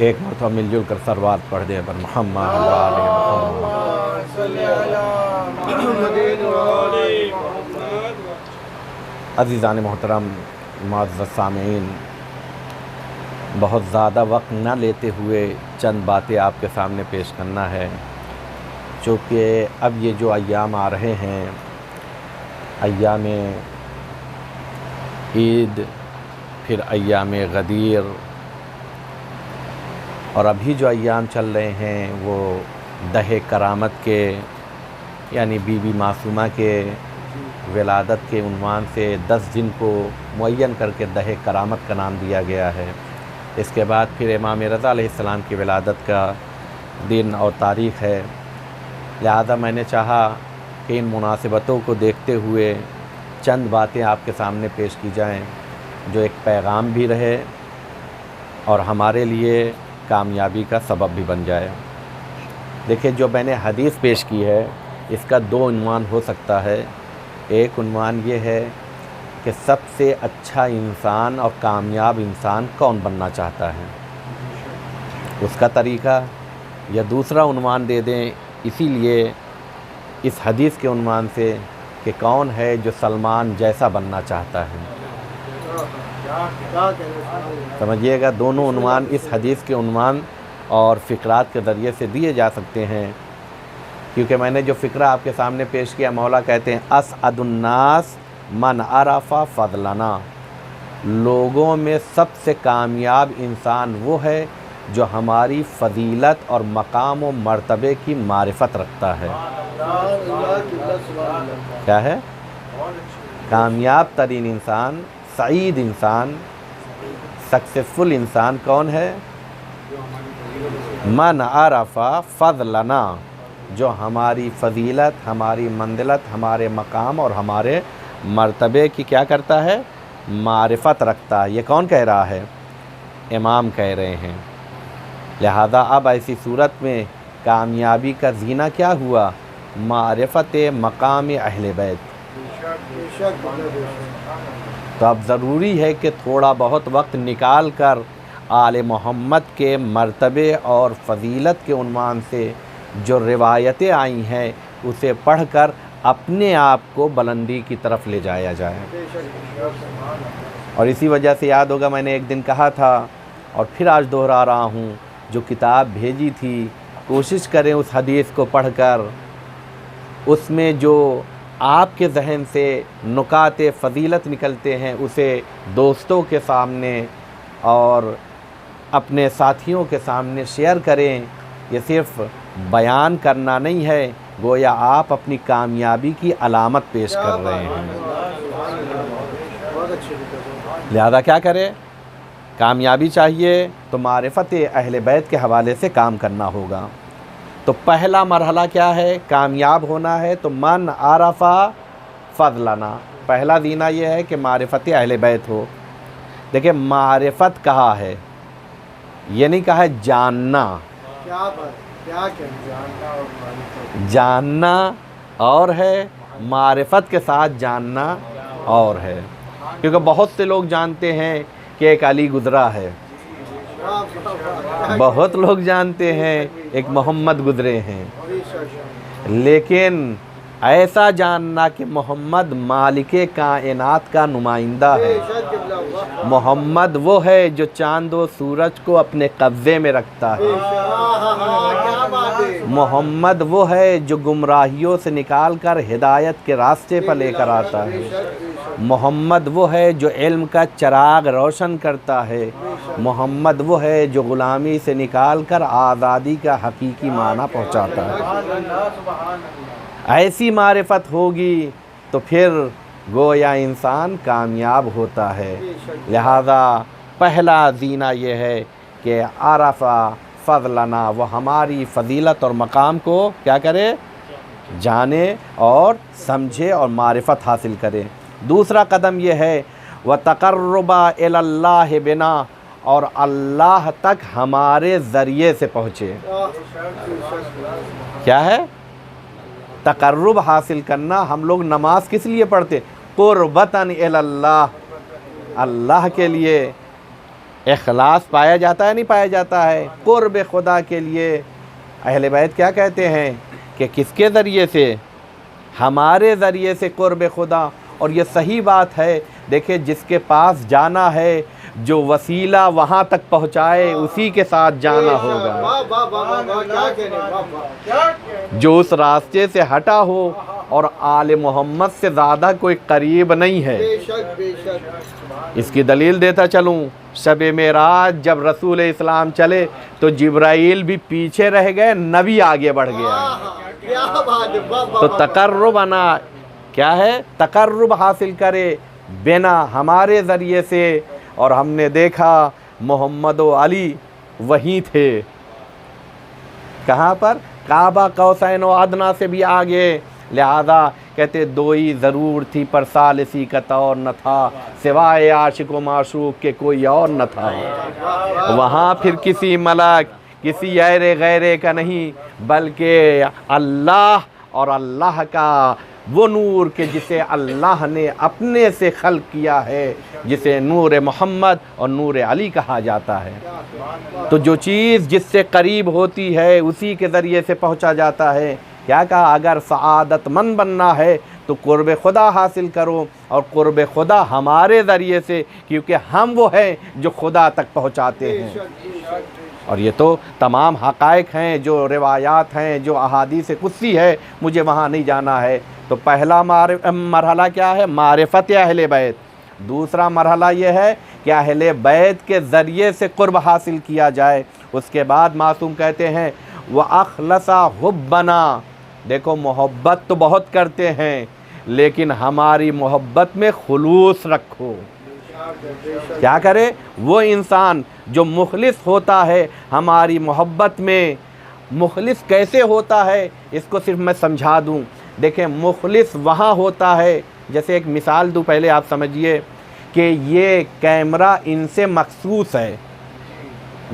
ایک مرتبہ مل جل کر سروات پڑھ دیں بر محمد وآل محمد. عزیزان محترم, معزز سامعین, بہت زیادہ وقت نہ لیتے ہوئے چند باتیں آپ کے سامنے پیش کرنا ہے, چونکہ اب یہ جو ایام آ رہے ہیں, ایام عید, پھر ایام غدیر, اور ابھی جو ایام چل رہے ہیں وہ دہ کرامت کے, یعنی بی بی معصومہ کے ولادت کے عنوان سے 10 دن کو معین کر کے دہ کرامت کا نام دیا گیا ہے. اس کے بعد پھر امام رضا علیہ السلام کی ولادت کا دن اور تاریخ ہے، لہذا میں نے چاہا کہ ان مناسبتوں کو دیکھتے ہوئے چند باتیں آپ کے سامنے پیش کی جائیں جو ایک پیغام بھی رہے اور ہمارے لیے کامیابی کا سبب بھی بن جائے۔ دیکھیں، جو میں نے حدیث پیش کی ہے اس کا دو عنوان ہو سکتا ہے۔ ایک عنوان یہ ہے کہ سب سے اچھا انسان اور کامیاب انسان کون بننا چاہتا ہے، اس کا طریقہ، یا دوسرا عنوان دے دیں اسی لیے اس حدیث کے عنوان سے کہ کون ہے جو سلمان جیسا بننا چاہتا ہے۔ سمجھیے گا، دونوں عنوان اس حدیث کے عنوان اور فقرات کے ذریعے سے دیے جا سکتے ہیں، کیونکہ میں نے جو فقرہ آپ کے سامنے پیش کیا، مولا کہتے ہیں اسعد الناس من عرف فضلنا، لوگوں میں سب سے کامیاب انسان وہ ہے جو ہماری فضیلت اور مقام و مرتبے کی معرفت رکھتا ہے۔ کیا ہے؟ کامیاب ترین انسان، سعید انسان، سکسیسفل انسان کون ہے؟ من عرف فضلنا، جو ہماری فضیلت، ہماری منزلت، ہمارے مقام اور ہمارے مرتبے کی کیا کرتا ہے؟ معرفت رکھتا ہے۔ یہ کون کہہ رہا ہے؟ امام کہہ رہے ہیں۔ لہذا اب ایسی صورت میں کامیابی کا زینہ کیا ہوا؟ معرفت مقام اہل بیت۔ تو اب ضروری ہے کہ تھوڑا بہت وقت نکال کر آل محمد کے مرتبے اور فضیلت کے عنوان سے جو روایتیں آئی ہیں اسے پڑھ کر اپنے آپ کو بلندی کی طرف لے جایا جائے۔ اور اسی وجہ سے یاد ہوگا میں نے ایک دن کہا تھا اور پھر آج دہرا رہا ہوں، جو کتاب بھیجی تھی کوشش کریں اس حدیث کو پڑھ کر اس میں جو آپ کے ذہن سے نکات فضیلت نکلتے ہیں اسے دوستوں کے سامنے اور اپنے ساتھیوں کے سامنے شیئر کریں۔ یہ صرف بیان کرنا نہیں ہے، گویا آپ اپنی کامیابی کی علامت پیش کر رہے ہیں۔ لہذا کیا کرے؟ کامیابی چاہیے تو معرفت اہل بیت کے حوالے سے کام کرنا ہوگا۔ تو پہلا مرحلہ کیا ہے؟ کامیاب ہونا ہے تو من عرف فضلنا، پہلا زینہ یہ ہے کہ معرفت اہل بیت ہو۔ دیکھیں، معرفت کہا ہے، یہ نہیں کہا ہے جاننا۔ جاننا اور ہے، معرفت کے ساتھ جاننا اور ہے، کیونکہ بہت سے لوگ جانتے ہیں کہ ایک علی گزرا ہے، بہت لوگ جانتے ہیں ایک محمد گزرے ہیں، لیکن ایسا جاننا کہ محمد مالک کائنات کا نمائندہ ہے، محمد وہ ہے جو چاند و سورج کو اپنے قبضے میں رکھتا ہے، محمد وہ ہے جو گمراہیوں سے نکال کر ہدایت کے راستے پر لے کر آتا ہے، محمد وہ ہے جو علم کا چراغ روشن کرتا ہے، محمد وہ ہے جو غلامی سے نکال کر آزادی کا حقیقی معنی پہنچاتا ہے۔ ایسی معرفت ہوگی تو پھر گویا انسان کامیاب ہوتا ہے۔ لہذا پہلا زینہ یہ ہے کہ عرف فضلنا، وہ ہماری فضیلت اور مقام کو کیا کرے؟ جانے اور سمجھے اور معرفت حاصل کرے۔ دوسرا قدم یہ ہے وَتَقَرُّبَ إِلَى اللَّهِ بِنَا، اور اللہ تک ہمارے ذریعے سے پہنچے۔ کیا ہے؟ تقرب حاصل کرنا۔ ہم لوگ نماز کس لیے پڑھتے؟ قربتاً الی اللہ، اللہ کے لیے۔ اخلاص پایا جاتا ہے نہیں پایا جاتا ہے؟ قرب خدا کے لیے۔ اہل بیت کیا کہتے ہیں کہ کس کے ذریعے سے؟ ہمارے ذریعے سے قرب خدا۔ اور یہ صحیح بات ہے۔ دیکھیں، جس کے پاس جانا ہے، جو وسیلہ وہاں تک پہنچائے اسی کے ساتھ جانا ہوگا۔ جو اس راستے سے ہٹا ہو اور آل محمد سے زیادہ کوئی قریب نہیں ہے۔ اس کی دلیل دیتا چلوں، شب معراج جب رسول اسلام چلے تو جبرائیل بھی پیچھے رہ گئے، نبی آگے بڑھ گیا۔ تو تقربنا کیا ہے؟ تقرب حاصل کرے بنا، ہمارے ذریعے سے۔ اور ہم نے دیکھا محمد و علی وہیں تھے. کہاں پر؟ کعبہ قوسین و ادنا سے بھی آگے. لہذا کہتے دو ہی ضرور تھی پر ثالثی کا طور نہ تھا، سوائے عاشق و معشوق کے کوئی اور نہ تھا. وہاں پھر کسی ملک کسی غیرے کا نہیں، بلکہ اللہ اور اللہ کا وہ نور کہ جسے اللہ نے اپنے سے خلق کیا ہے، جسے نور محمد اور نور علی کہا جاتا ہے. تو جو چیز جس سے قریب ہوتی ہے اسی کے ذریعے سے پہنچا جاتا ہے. کیا کہا؟ اگر سعادت مند بننا ہے تو قرب خدا حاصل کرو، اور قرب خدا ہمارے ذریعے سے، کیونکہ ہم وہ ہیں جو خدا تک پہنچاتے ہیں. اور یہ تو تمام حقائق ہیں، جو روایات ہیں، جو احادیث قدسی ہے، مجھے وہاں نہیں جانا ہے. تو پہلا مرحلہ کیا ہے؟ معرفت اہل بیت. دوسرا مرحلہ یہ ہے کہ اہل بیت کے ذریعے سے قرب حاصل کیا جائے. اس کے بعد معصوم کہتے ہیں وَأَخْلَصَ حُبَّنَا. دیکھو محبت تو بہت کرتے ہیں، لیکن ہماری محبت میں خلوص رکھو. کیا کرے؟ وہ انسان جو مخلص ہوتا ہے ہماری محبت میں. مخلص کیسے ہوتا ہے اس کو صرف میں سمجھا دوں. دیکھیں مخلص وہاں ہوتا ہے، جیسے ایک مثال دوں پہلے آپ سمجھیے کہ یہ کیمرہ ان سے مخصوص ہے.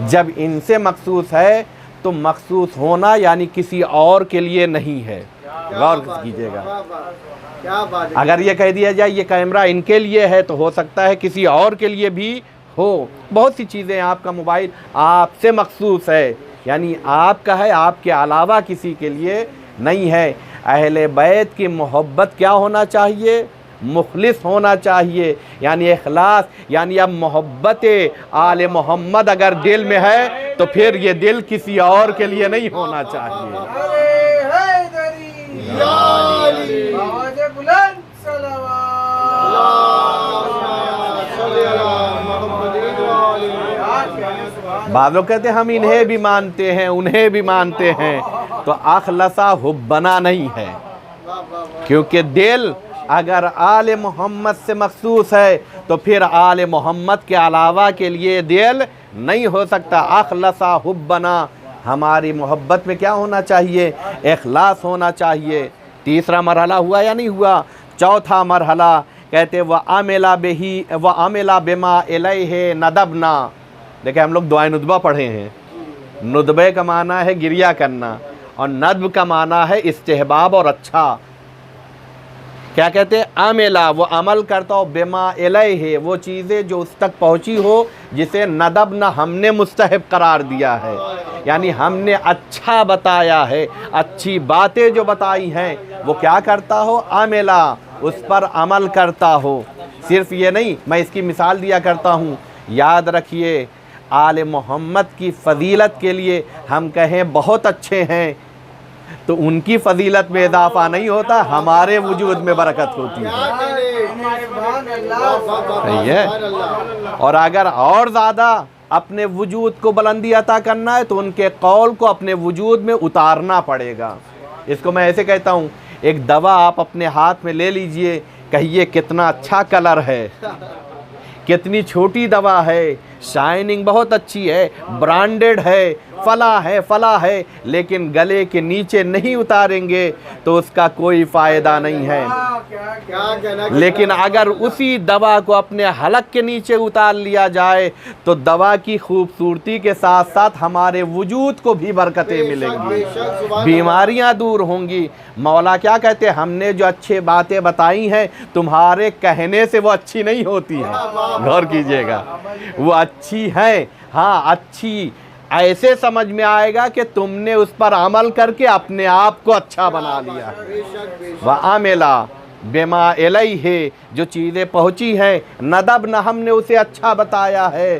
جب ان سے مخصوص ہے تو مخصوص ہونا یعنی کسی اور کے لیے نہیں ہے. غور کیجیے گا. اگر یہ کہہ دیا جائے یہ کیمرہ ان کے لیے ہے تو ہو سکتا ہے کسی اور کے لیے بھی ہو. بہت سی چیزیں، آپ کا موبائل آپ سے مخصوص ہے، یعنی آپ کا ہے، آپ کے علاوہ کسی کے لیے نہیں ہے. اہل بیت کی محبت کیا ہونا چاہیے؟ مخلص ہونا چاہیے، یعنی اخلاص. یعنی اب محبت آل محمد اگر دل میں ہے تو پھر یہ دل کسی اور کے لیے نہیں ہونا چاہیے. بعض لوگ کہتے ہیں ہم انہیں بھی مانتے ہیں انہیں بھی مانتے ہیں، تو اخلصا حبنا نہیں ہے، کیونکہ دل اگر آل محمد سے مخصوص ہے تو پھر آل محمد کے علاوہ کے لیے دل نہیں ہو سکتا. اخلصا حبنا، ہماری محبت میں کیا ہونا چاہیے؟ اخلاص ہونا چاہیے. تیسرا مرحلہ ہوا یا نہیں ہوا؟ چوتھا مرحلہ کہتے وَعَمِلَ بِمَا إِلَيْهِ نَدَبْنَا. دیکھیں ہم لوگ دعائے ندبہ پڑھے ہیں. ندبے کا معنی ہے گریہ کرنا، اور ندب کا معنی ہے استحباب اور اچھا. کیا کہتے ہیں؟ عاملہ، وہ عمل کرتا ہو، بما الیہ، وہ چیزیں جو اس تک پہنچی ہو جسے ندبنا، ہم نے مستحب قرار دیا ہے، یعنی ہم نے اچھا بتایا ہے. اچھی باتیں جو بتائی ہیں وہ کیا کرتا ہو؟ عاملہ، اس پر عمل کرتا ہو. صرف یہ نہیں، میں اس کی مثال دیا کرتا ہوں. یاد رکھیے آل محمد کی فضیلت کے لیے ہم کہیں بہت اچھے ہیں تو ان کی فضیلت میں اضافہ نہیں ہوتا، ہمارے وجود میں برکت ہوتی ہے. اور اگر اور زیادہ اپنے وجود کو بلندی عطا کرنا ہے تو ان کے قول کو اپنے وجود میں اتارنا پڑے گا. اس کو میں ایسے کہتا ہوں، ایک دوا آپ اپنے ہاتھ میں لے لیجئے، کہیے کتنا اچھا کلر ہے، کتنی چھوٹی دوا ہے، شائننگ بہت اچھی ہے، برانڈڈ ہے، فلاں ہے، لیکن گلے کے نیچے نہیں اتاریں گے تو اس کا کوئی فائدہ نہیں ہے. لیکن اگر اسی دوا کو اپنے حلق کے نیچے اتار لیا جائے تو دوا کی خوبصورتی کے ساتھ ساتھ ہمارے وجود کو بھی برکتیں ملیں گی، بیماریاں دور ہوں گی. مولا کیا کہتے ہیں؟ ہم نے جو اچھے باتیں بتائی ہیں تمہارے کہنے سے وہ اچھی نہیں ہوتی ہیں. غور کیجئے گا، وہ اچھی ہیں، ہاں اچھی ایسے سمجھ میں آئے گا کہ تم نے اس پر عمل کر کے اپنے آپ کو اچھا بنا لیا ہے. وَعَمِلَ بِمَا إِلَيْهِ، جو چیزیں پہنچی ہیں ندبنا، ہم نے اسے اچھا بتایا ہے.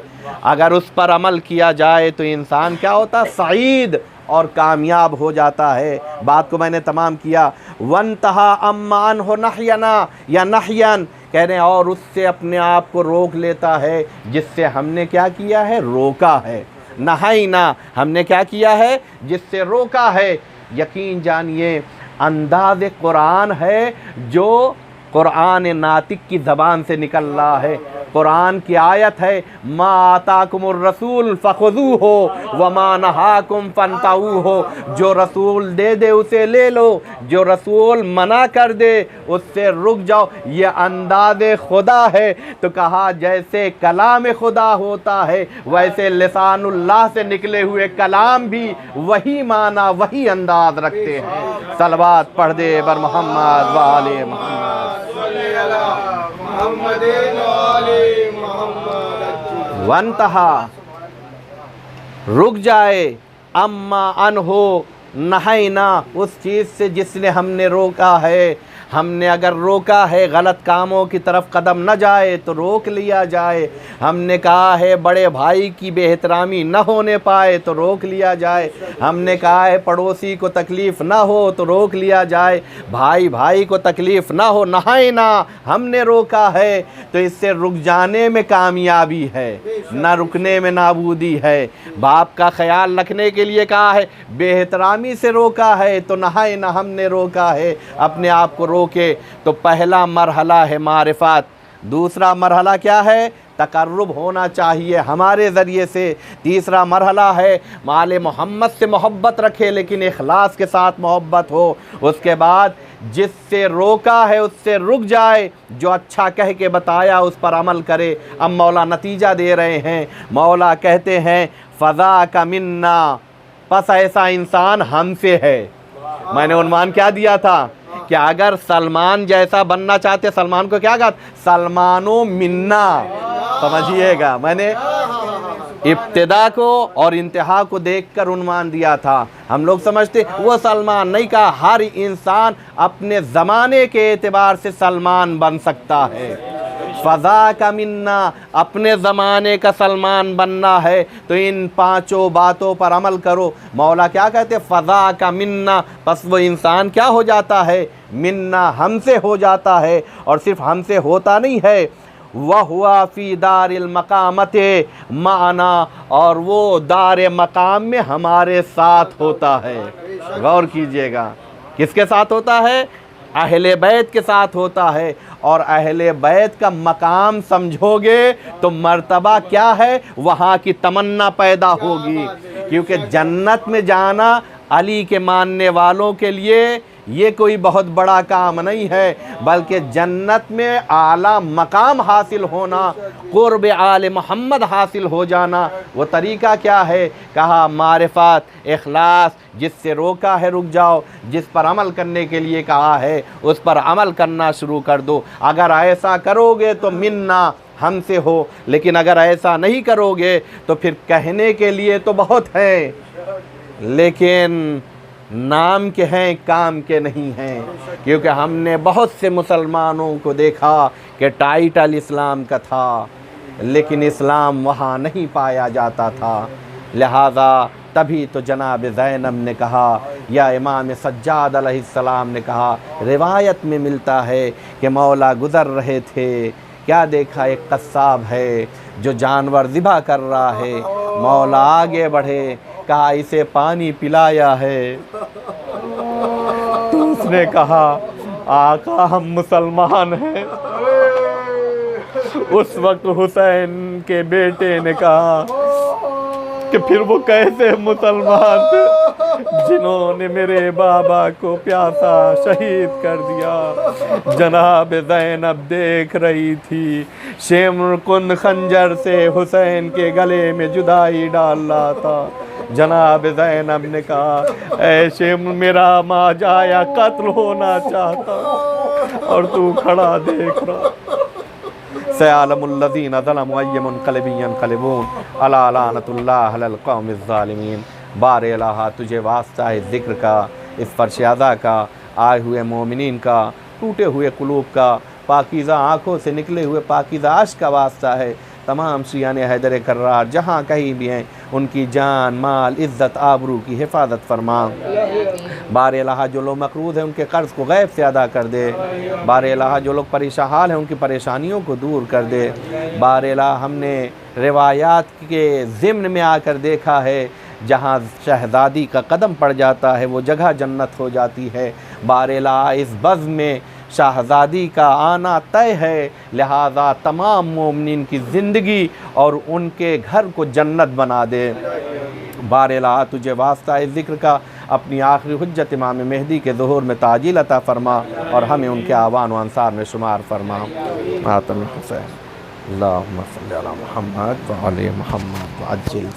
اگر اس پر عمل کیا جائے تو انسان کیا ہوتا؟ سعید اور کامیاب ہو جاتا ہے. بات کو میں نے تمام کیا. وَانْتَهَا أَمَّا عَنْهُ نَحْيَنَا یا نَحْيَن، کہہ رہے ہیں اور اس سے اپنے آپ کو روک لیتا ہے جس سے ہم نے کیا کیا ہے؟ روکا ہے. نہائنا، ہم نے کیا کیا ہے؟ جس سے روکا ہے. یقین جانیے انداز قرآن ہے جو قرآن ناطق کی زبان سے نکل رہا ہے. قرآن کی آیت ہے ما آتاکم الرسول فخذوہ وما نہاکم فانتہوہ، جو رسول دے دے اسے لے لو، جو رسول منع کر دے اس سے رک جاؤ. یہ انداز خدا ہے. تو کہا جیسے کلام خدا ہوتا ہے ویسے لسان اللہ سے نکلے ہوئے کلام بھی وہی معنی وہی انداز رکھتے ہیں. صلوات پڑھ دے بر محمد و آل محمد. وانتہا رک جائے اما انہو نہینا، اس چیز سے جس نے ہم نے روکا ہے. ہم نے اگر روکا ہے غلط کاموں کی طرف قدم نہ جائے تو روک لیا جائے. ہم نے کہا ہے بڑے بھائی کی بے احترامی نہ ہونے پائے تو روک لیا جائے. ہم نے کہا ہے پڑوسی کو تکلیف نہ ہو تو روک لیا جائے. بھائی بھائی کو تکلیف نہ ہو نہائنا ہم نے روکا ہے. تو اس سے رک جانے میں کامیابی ہے، نہ رکنے میں نابودی ہے. باپ کا خیال رکھنے کے لیے کہا ہے، بے احترامی سے روکا ہے تو نہائنا ہم نے روکا ہے. اپنے آپ کو روکے. تو پہلا مرحلہ ہے معرفت. دوسرا مرحلہ کیا ہے؟ تقرب ہونا چاہیے ہمارے ذریعے سے. تیسرا مرحلہ ہے آل محمد سے محبت رکھے لیکن اخلاص کے ساتھ محبت ہو. اس کے بعد جس سے روکا ہے اس سے رک جائے، جو اچھا کہہ کے بتایا اس پر عمل کرے. اب مولا نتیجہ دے رہے ہیں. مولا کہتے ہیں فضا کا منا، پس ایسا انسان ہم سے ہے. میں نے عنوان کیا دیا تھا کہ اگر سلمان جیسا بننا چاہتے، سلمان کو کیا کہا؟ سلمانو منا. سمجھیے گا، میں نے ابتدا کو اور انتہا کو دیکھ کر عنوان دیا تھا. ہم لوگ سمجھتے وہ سلمان، نہیں کہا ہر انسان اپنے زمانے کے اعتبار سے سلمان بن سکتا ہے. فضا کا منا، اپنے زمانے کا سلمان بننا ہے تو ان پانچوں باتوں پر عمل کرو. مولا کیا کہتے؟ فضا کا منا، پس وہ انسان کیا ہو جاتا ہے؟ منا، ہم سے ہو جاتا ہے. اور صرف ہم سے ہوتا نہیں ہے، وَهُوَ فِي دَارِ الْمَقَامَةِ مَعَنَا، اور وہ دار مقام میں ہمارے ساتھ ہوتا ہے. غور کیجئے گا، کس کے ساتھ ہوتا ہے؟ اہل بیت کے ساتھ ہوتا ہے. اور اہل بیت کا مقام سمجھو گے تو مرتبہ کیا ہے؟ وہاں کی تمنا پیدا ہوگی. کیونکہ جنت میں جانا علی کے ماننے والوں کے لیے یہ کوئی بہت بڑا کام نہیں ہے، بلکہ جنت میں اعلیٰ مقام حاصل ہونا، قرب آل محمد حاصل ہو جانا. وہ طریقہ کیا ہے؟ کہا معرفت، اخلاص. جس سے روکا ہے رک جاؤ، جس پر عمل کرنے کے لیے کہا ہے اس پر عمل کرنا شروع کر دو. اگر ایسا کرو گے تو منا، ہم سے ہو. لیکن اگر ایسا نہیں کرو گے تو پھر کہنے کے لیے تو بہت ہیں لیکن نام کے ہیں کام کے نہیں ہیں. کیونکہ ہم نے بہت سے مسلمانوں کو دیکھا کہ ٹائٹل اسلام کا تھا لیکن اسلام وہاں نہیں پایا جاتا تھا. لہذا تبھی تو جناب زینب نے کہا، یا امام سجاد علیہ السلام نے کہا، روایت میں ملتا ہے کہ مولا گزر رہے تھے، کیا دیکھا ایک قصاب ہے جو جانور ذبح کر رہا ہے. مولا آگے بڑھے، کہا اسے پانی پلایا ہے. تو اس نے کہا آقا ہم مسلمان ہیں. اس وقت حسین کے بیٹے نے کہا کہ پھر وہ کیسے مسلمان تھے جنہوں نے میرے بابا کو پیاسا شہید کر دیا. جناب زینب دیکھ رہی تھی، شمر کن خنجر سے حسین کے گلے میں جدائی ڈال رہا تھا. جناب زینب نے کہا اے شمر، میرا ماں جایا قتل ہونا چاہتا اور تو کھڑا دیکھ رہا. سيعلم الذين ظلموا أي منقلب ينقلبون ألا لعنة الله على القوم الظالمين. بار الہ تجھے واسطہ ہے ذکر کا، اس فرش اعضا کا، آئے ہوئے مومنین کا، ٹوٹے ہوئے قلوب کا، پاکیزہ آنکھوں سے نکلے ہوئے پاکیزہ عشق کا واسطہ ہے. تمام شیعان حیدر کرار جہاں کہیں بھی ہیں ان کی جان، مال، عزت، آبرو کی حفاظت فرما. بار الہ جو لوگ مقروض ہیں ان کے قرض کو غیب سے ادا کر دے. بار الہ جو لوگ پریشان حال ہیں ان کی پریشانیوں کو دور کر دے. بار الہ ہم نے روایات کے ضمن میں آ کر دیکھا ہے جہاں شہزادی کا قدم پڑ جاتا ہے وہ جگہ جنت ہو جاتی ہے. بار الہ اس بزم میں شہزادی کا آنا طے ہے، لہذا تمام مومنین کی زندگی اور ان کے گھر کو جنت بنا دے۔ بارالہ تجھے واسطہ ہے ذکر کا اپنی آخری حجت امام مہدی کے ظہور میں تعجیل عطا فرما اور ہمیں ان کے آوان و انصار میں شمار فرما۔ ماتم حسین اللہم صلی علی محمد وعلی محمد وعجل